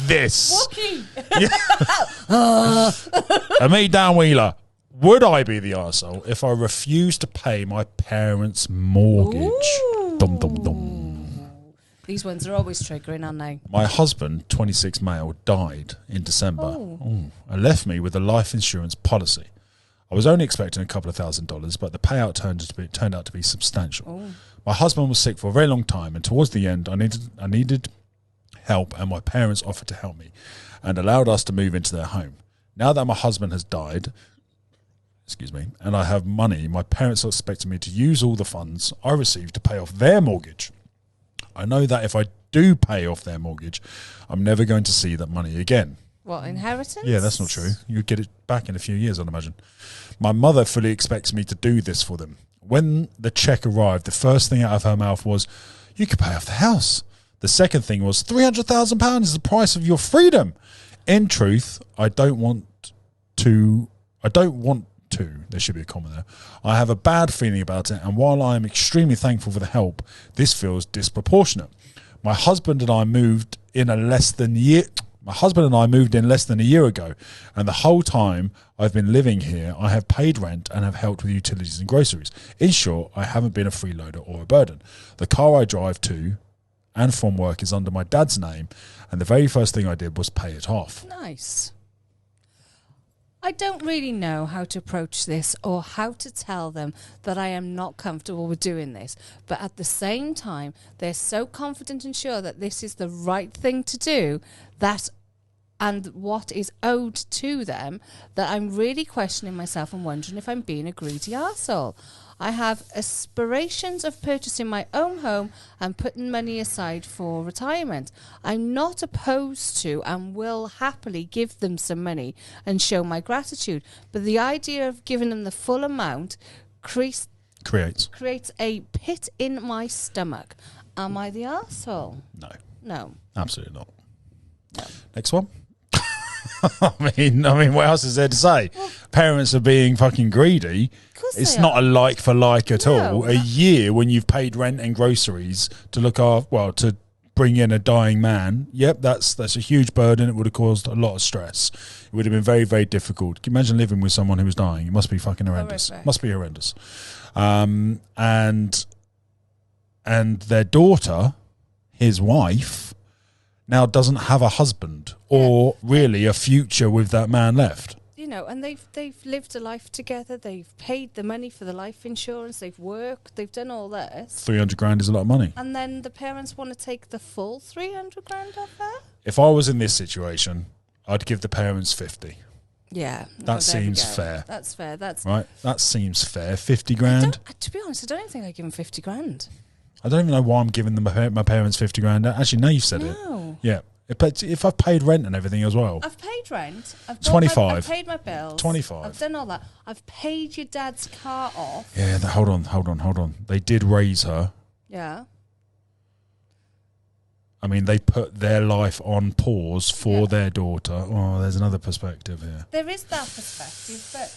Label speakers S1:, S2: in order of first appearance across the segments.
S1: this.
S2: Wookie.
S1: And me, Dan Wheeler, would I be the arsehole if I refused to pay my parents' mortgage? Dum, dum, dum.
S2: These ones are always triggering, aren't they?
S1: My husband, 26 male, died in December and left me with a life insurance policy. I was only expecting a couple of $1,000s, but the payout turned out to be substantial. My husband was sick for a very long time, and towards the end, I needed help, and my parents offered to help me and allowed us to move into their home. Now that my husband has died, and I have money, my parents are expecting me to use all the funds I received to pay off their mortgage. I know that if I do pay off their mortgage, I'm never going to see that money again.
S2: What, inheritance?
S1: Yeah, that's not true. You'd get it back in a few years, I'd imagine. My mother fully expects me to do this for them. When the cheque arrived, the first thing out of her mouth was, "You could pay off the house." The second thing was, £300,000 is the price of your freedom. In truth, I don't want to, there should be a comma there. I have a bad feeling about it, and while I am extremely thankful for the help, this feels disproportionate. My husband and I moved in less than a year ago, and the whole time I've been living here, I have paid rent and have helped with utilities and groceries. In short, I haven't been a freeloader or a burden. The car I drive to and from work is under my dad's name, and the very first thing I did was pay it off.
S2: Nice. I don't really know how to approach this or how to tell them that I am not comfortable with doing this. But at the same time, they're so confident and sure that this is the right thing to do, and what is owed to them, that I'm really questioning myself and wondering if I'm being a greedy arsehole. I have aspirations of purchasing my own home and putting money aside for retirement. I'm not opposed to and will happily give them some money and show my gratitude. But the idea of giving them the full amount creates a pit in my stomach. Am I the arsehole? No.
S1: Absolutely not.
S2: No.
S1: Next one. I mean, what else is there to say? Well, parents are being fucking greedy. It's not a like for like at all. A year when you've paid rent and groceries to to bring in a dying man. Yep, that's a huge burden. It would have caused a lot of stress. It would have been very, very difficult. Can you imagine living with someone who was dying? It must be fucking horrendous. Must be horrendous. And their daughter, his wife, now doesn't have a husband or really a future with that man left.
S2: You know, and they've lived a life together. They've paid the money for the life insurance. They've worked. They've done all this.
S1: 300 grand is a lot of money.
S2: And then the parents want to take the full 300 grand off her?
S1: If I was in this situation, I'd give the parents 50.
S2: Yeah.
S1: That seems fair.
S2: That's fair. That's
S1: right. That seems fair. 50 grand.
S2: To be honest, I don't think I give them 50 grand.
S1: I don't even know why I'm giving them my parents 50 grand. Actually, now you've said it. Yeah. But if I've paid rent and everything as well.
S2: I've paid rent.
S1: 25.
S2: I've paid my bills.
S1: 25.
S2: I've done all that. I've paid your dad's car off.
S1: Yeah, hold on. They did raise her.
S2: Yeah.
S1: I mean, they put their life on pause for their daughter. Oh, there's another perspective here.
S2: There is that perspective, but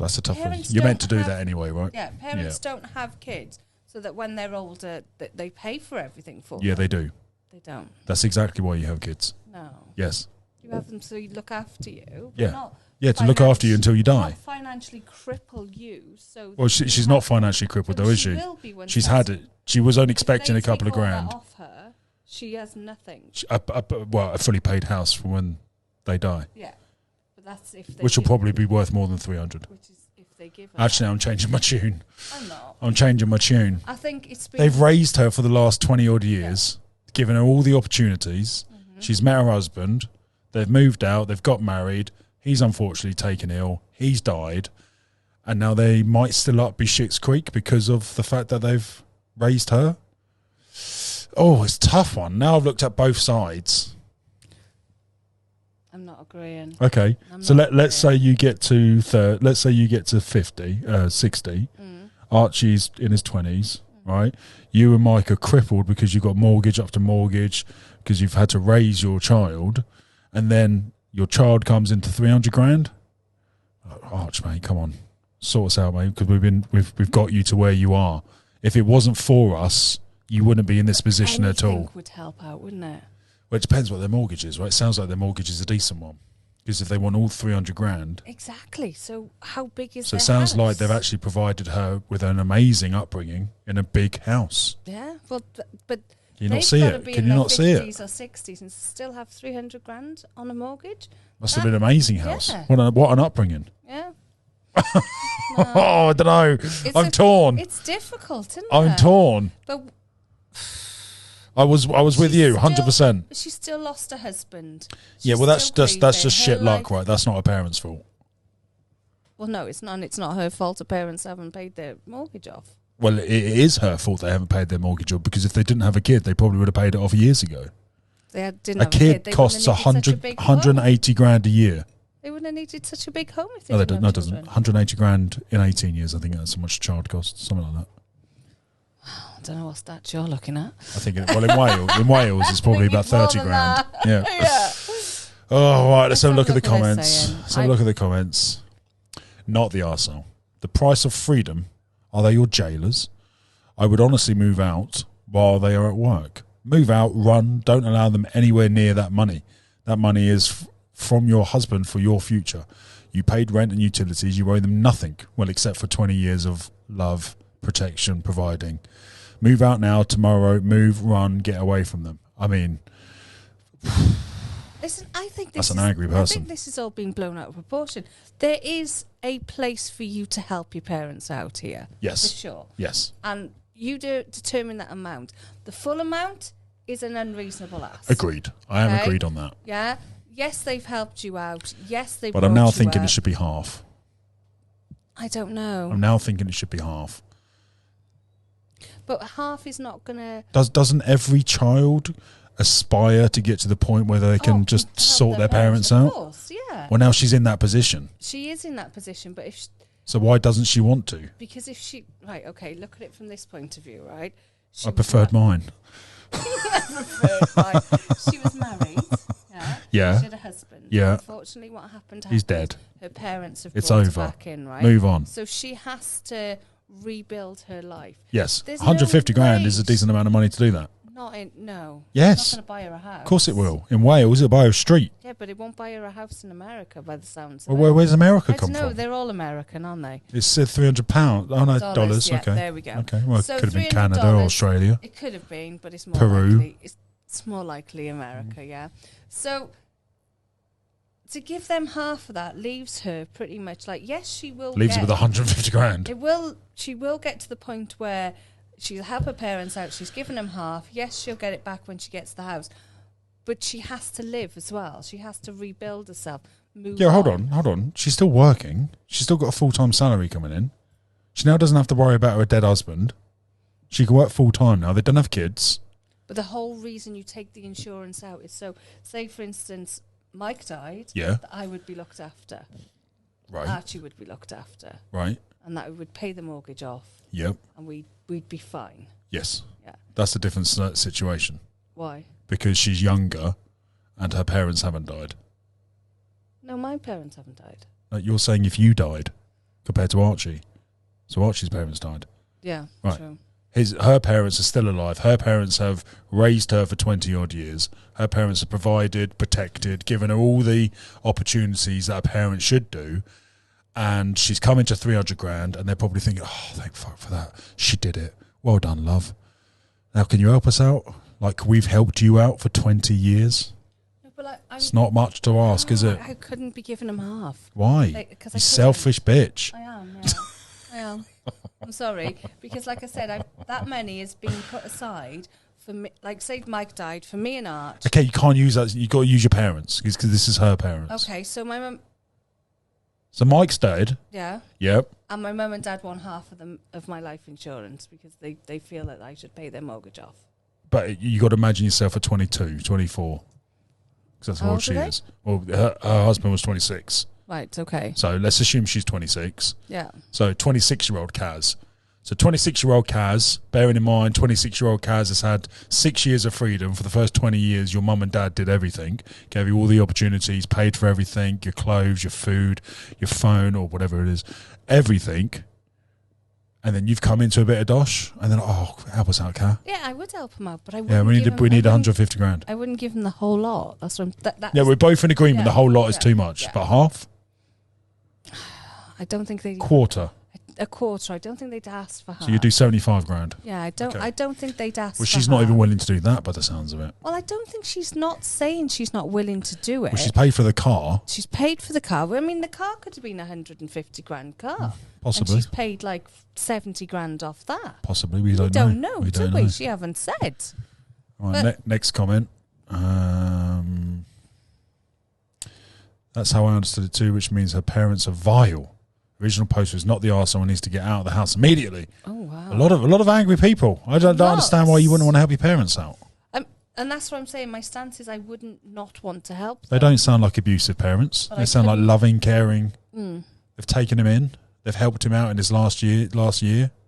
S1: that's a tough one. You're meant to do that anyway, right?
S2: Yeah, parents don't have kids so that when they're older, they pay for everything for them.
S1: Yeah, they do.
S2: They don't.
S1: That's exactly why you have kids.
S2: No.
S1: Yes.
S2: You have them so you look after you.
S1: Yeah. Yeah, to look after you until you die.
S2: Not financially cripple you. So
S1: well, she's not financially crippled though, is she?
S2: Will be when
S1: she's had it. She was only expecting a couple of grand.
S2: That off her, she has nothing.
S1: A fully paid house for when they die.
S2: Yeah, but that's if they
S1: which will probably be worth more than 300.
S2: Which is if they give her.
S1: Actually, I'm changing my tune.
S2: I'm not.
S1: I'm changing my tune.
S2: I think it's been.
S1: They've raised her for the last 20 odd years, given her all the opportunities. Mm-hmm. She's met her husband. They've moved out. They've got married. He's unfortunately taken ill. He's died. And now they might still be Schitt's Creek because of the fact that they've raised her. Oh, it's a tough one. Now I've looked at both sides.
S2: I'm not agreeing.
S1: Okay. So let's say you get to let's say you get to 60. Archie's in his 20s, right? You and Mike are crippled because you've got mortgage after mortgage because you've had to raise your child, and then your child comes into 300 grand. Arch, mate, come on, sort us out, mate, because we've got you to where you are. If it wasn't for us, you wouldn't be in this position at all.
S2: Would help out, wouldn't it?
S1: Well, it depends what their mortgage is, right? It sounds like their mortgage is a decent one. Because if they want all 300 grand...
S2: Exactly. So how big is
S1: So
S2: their
S1: it sounds
S2: house?
S1: like they've actually provided her with an amazing upbringing in a big house.
S2: Yeah, well, but
S1: Can you not see it? Can you not see it?
S2: 50s or 60s and still have 300 grand on a mortgage?
S1: Must have been an amazing house.
S2: Yeah.
S1: What an upbringing.
S2: Yeah.
S1: Oh, I don't know. I'm torn.
S2: It's difficult, isn't it?
S1: I'm torn.
S2: But
S1: I was with you, 100%.
S2: She still lost her husband.
S1: Yeah, well, that's
S2: still
S1: just
S2: grieving.
S1: shit
S2: Her
S1: luck,
S2: life-
S1: right? That's not her parents' fault.
S2: Well, no, it's not. It's not her fault. Her parents haven't paid their mortgage off.
S1: Well, it is her fault they haven't paid their mortgage off, because if they didn't have a kid, they probably would have paid it off years ago.
S2: Didn't
S1: A
S2: have
S1: kid
S2: They
S1: costs
S2: wouldn't have needed such a big home.
S1: 180 grand a year.
S2: They wouldn't have needed such a big home if they
S1: No,
S2: didn't
S1: no,
S2: have
S1: it doesn't.
S2: children.
S1: 180 grand in 18 years. I think that's how much a child costs, something like that.
S2: I don't know what stats you're looking at.
S1: I think, in Wales, it's probably about 30 grand. Yeah.
S2: Yeah.
S1: Oh, right. Let's have a look at the
S2: what they're
S1: comments.
S2: saying.
S1: Let's have a look at the comments. Not the arsehole. The price of freedom. Are they your jailers? I would honestly move out while they are at work. Move out, run. Don't allow them anywhere near that money. That money is from your husband for your future. You paid rent and utilities. You owe them nothing. Well, except for 20 years of love, protection, providing. Move out now, tomorrow. Move, run, get away from them. I mean...
S2: Listen, I think
S1: that's an angry person.
S2: I think this is all being blown out of proportion. There is a place for you to help your parents out here.
S1: Yes.
S2: For sure.
S1: Yes.
S2: And you determine that amount. The full amount is an unreasonable ask.
S1: Agreed. I am agreed on that.
S2: Yeah. Yes, they've helped you out. Yes, they've
S1: But I'm now thinking it should be half.
S2: I don't know.
S1: I'm now thinking it should be half.
S2: But half is not going to...
S1: Doesn't every child aspire to get to the point where they can just sort their parents out?
S2: Of course, yeah.
S1: Well, now she's in that position.
S2: She is in that position, but if...
S1: So why doesn't she want to?
S2: Because if she... Right, okay, look at it from this point of view, right?
S1: I preferred mine.
S2: She was married. Yeah.
S1: Yeah.
S2: She had a husband.
S1: Yeah.
S2: Unfortunately, what happened?
S1: He's dead.
S2: Her parents have
S1: It's
S2: brought
S1: over.
S2: her back in, right?
S1: Move on.
S2: So she has to rebuild her life.
S1: Yes.
S2: There's
S1: 150
S2: no
S1: grand is a
S2: wage.
S1: decent amount of money to do that.
S2: No.
S1: Yes.
S2: It's not going to buy her a house.
S1: Of course it will. In Wales, it'll buy a street.
S2: Yeah, but it won't buy her a house in America by the sounds
S1: Well,
S2: of it.
S1: where's America
S2: I
S1: come
S2: don't know.
S1: from?
S2: They're all American, aren't they?
S1: It said £300. Oh, no, dollars.
S2: Yeah,
S1: Okay.
S2: there we go.
S1: Okay. Well,
S2: So
S1: it could have been Canada
S2: $300
S1: or Australia.
S2: It could have been, but it's more
S1: Peru.
S2: likely. It's more likely America, yeah. So to give them half of that leaves her pretty much like, yes, she will
S1: Leaves her with 150 grand.
S2: She will get to the point where she'll help her parents out. She's given them half. Yes, she'll get it back when she gets the house. But she has to live as well. She has to rebuild herself.
S1: Yeah, hold on. She's still working. She's still got a full-time salary coming in. She now doesn't have to worry about her dead husband. She can work full-time now. They don't have kids.
S2: But the whole reason you take the insurance out is so, say, for instance, Mike died.
S1: Yeah.
S2: That I would be looked after.
S1: Right.
S2: Archie would be looked after.
S1: Right.
S2: And that would pay the mortgage off.
S1: Yep.
S2: And we'd be fine.
S1: Yes.
S2: Yeah.
S1: That's a different situation.
S2: Why?
S1: Because she's younger and her parents haven't died.
S2: No, my parents haven't died.
S1: You're saying if you died compared to Archie. So Archie's parents died.
S2: Yeah,
S1: right.
S2: True.
S1: Her parents are still alive. Her parents have raised her for 20 odd years. Her parents have provided, protected, given her all the opportunities that a parent should do. And she's come into 300 grand and they're probably thinking, oh, thank fuck for that. She did it. Well done, love. Now, can you help us out? Like we've helped you out for 20 years?
S2: No, but
S1: it's not much to ask, is it?
S2: I couldn't be giving them half.
S1: Why? You selfish bitch.
S2: I am, yeah. I am. I'm sorry. Because like I said, that money is being put aside for me. Like, say Mike died, for me and Arch.
S1: Okay, you can't use that. You've got to use your parents because this is her parents.
S2: Okay, so my mum...
S1: So Mike's dead.
S2: Yeah.
S1: Yep.
S2: And my mum and dad want half of my life insurance because they feel that I should pay their mortgage off.
S1: But you got to imagine yourself at 22, 24. Because that's how old she is. Well, her husband was 26.
S2: Right, okay.
S1: So let's assume she's 26.
S2: Yeah.
S1: So 26-year-old Kaz. So 26-year-old Kaz, bearing in mind 26-year-old Kaz has had 6 years of freedom. For the first 20 years, your mum and dad did everything, gave you all the opportunities, paid for everything, your clothes, your food, your phone, or whatever it is, everything. and then you've come into a bit of dosh, and then help us out, Kaz.
S2: Yeah, I would help him out, but I wouldn't.
S1: Yeah, we need 150 grand.
S2: I wouldn't give him the whole lot. That's what
S1: we're both in agreement. The whole lot is too much, but half.
S2: I don't think they
S1: quarter.
S2: A quarter. I don't think they'd ask for half.
S1: So you do 75 grand.
S2: Yeah, I don't. Okay. I don't think they'd ask.
S1: Well, she's not even willing to do that, by the sounds of it.
S2: Well, I don't think she's not saying she's not willing to do it.
S1: Well, she's paid for the car.
S2: She's paid for the car. I mean, the car could have been a 150 grand car.
S1: Possibly.
S2: And she's paid like 70 grand off that.
S1: Possibly. We don't know.
S2: We don't know. She haven't said.
S1: All right. Next comment. That's how I understood it too, which means her parents are vile. Original post was not the arse. Someone needs to get out of the house immediately.
S2: Oh wow!
S1: A lot of angry people. I don't understand why you wouldn't want to help your parents out.
S2: And that's what I'm saying. My stance is I wouldn't not want to help them.
S1: They don't sound like abusive parents. They sound like loving, caring. They've taken him in. They've helped him out in his last year.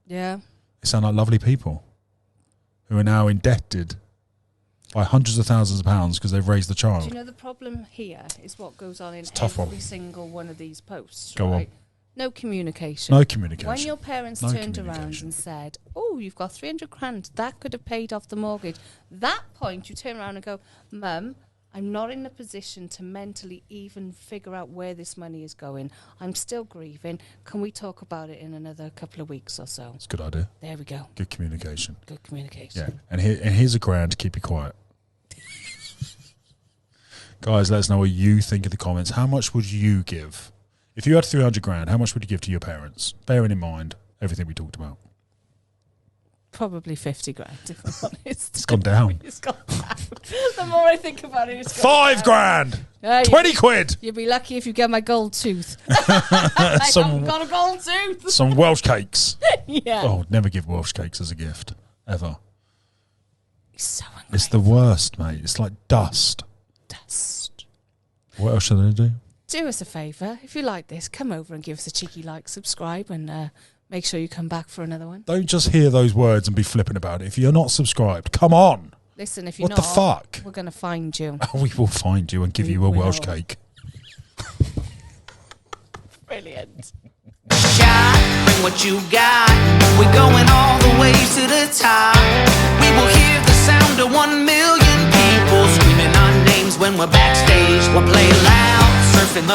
S2: Yeah.
S1: They sound like lovely people who are now indebted by hundreds of thousands of pounds because they've raised the child.
S2: Do you know the problem here is what goes on in every single one of these posts?
S1: Go on.
S2: No communication.
S1: No communication.
S2: When your parents turned around and said, "Oh, you've got 300 grand, that could have paid off the mortgage," that point you turn around and go, "Mum, I'm not in a position to mentally even figure out where this money is going. I'm still grieving. Can we talk about it in another couple of weeks or so?"
S1: It's a good idea.
S2: There we go.
S1: Good communication.
S2: Good communication.
S1: Yeah. And here's a grand. Keep it quiet. Guys, let us know what you think in the comments. How much would you give? If you had 300 grand, how much would you give to your parents? Bearing in mind everything we talked about.
S2: Probably 50 grand, if I'm honest.
S1: It's gone down.
S2: It's gone down. The more I think about it, it's gone
S1: 5 grand! 20 quid!
S2: You'd be lucky if you get my gold tooth. I haven't got a gold tooth.
S1: Some Welsh cakes.
S2: Yeah.
S1: Oh, never give Welsh cakes as a gift. Ever.
S2: It's so ungrateful.
S1: It's the worst, mate. It's like dust.
S2: Dust.
S1: What else should they do?
S2: Do us a favour. If you like this, come over and give us a cheeky like, subscribe, and make sure you come back for another one.
S1: Don't just hear those words and be flippant about it. If you're not subscribed, come on.
S2: Listen, if you're
S1: not, what the fuck?
S2: We're going to find you.
S1: We will find you and give you a Welsh cake.
S2: Brilliant.
S3: Bring what you got. We're going all the way to the top. We will hear the sound of 1 million people screaming our names when we're backstage. We'll play loud, surfing the